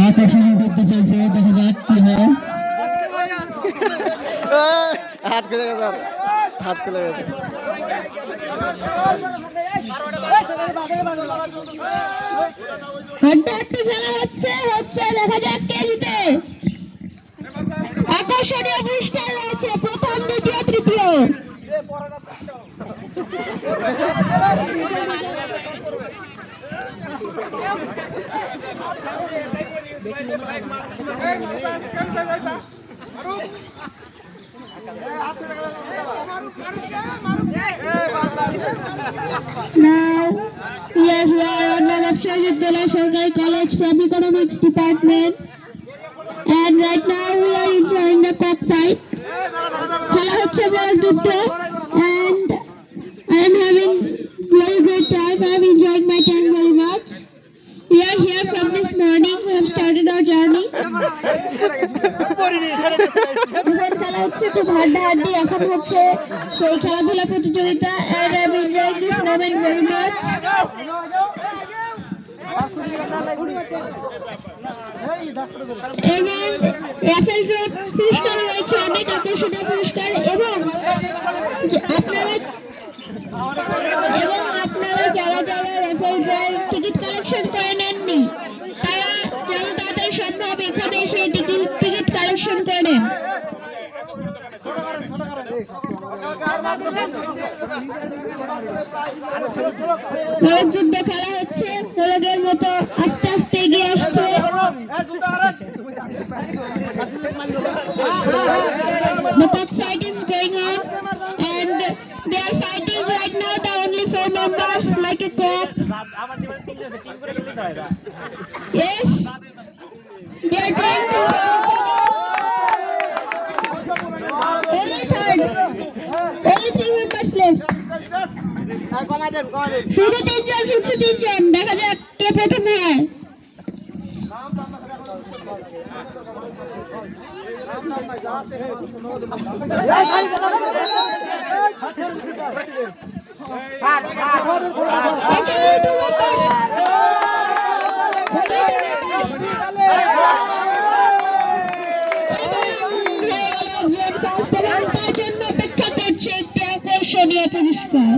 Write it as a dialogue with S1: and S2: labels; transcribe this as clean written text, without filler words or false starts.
S1: আকর্ষণীয় যুদ্ধ চলছে, দেখা যাক কি হয়।
S2: হাত খুলে গেছে, হাত খুলে গেছে।
S3: হাড্ডাহাড্ডি খেলা হচ্ছে দেখা যাক কে জিতে। আকর্ষণীয় পুরস্কার রয়েছে প্রথম, দ্বিতীয়, তৃতীয়। Now we are here on the Labshai Vidyalaya Sarkari College from Economics Department, and right now we are enjoying the cockfight. খেলা হচ্ছে বড় যুদ্ধ, and I am having very great time. I am enjoying my time very much. We are here from this morning. We have started our journey. খেলা হচ্ছে খুব হাড্ডাহাড্ডি, এখন হচ্ছে সেই খেলাধুলা প্রতিযোগিতা, and I am enjoying this moment very much. এবং রাফেল ড্র পুরস্কার রয়েছে অনেক আকর্ষণীয় পুরস্কার, এবং আপনারা যারা যারা রাফেল ড্রয়ের টিকিট কালেকশন করে নেননি, তারা যত তাড়াতাড়ি সম্ভব এখানে এসে টিকিট কালেকশন করে নেন। মোরগ যুদ্ধ খেলা হচ্ছে, মোরগের মতো আস্তে আস্তে এগিয়ে আসছে। The cockfight is going on, and they are fighting right now. The only 4 members like a cock. Yes, they are trying to only 3 members left. শুধু 3 জন, দেখা যাক কে প্রথম হয়। তার জন্য অপেক্ষা করছে একটি আকর্ষণীয় পুরস্কার।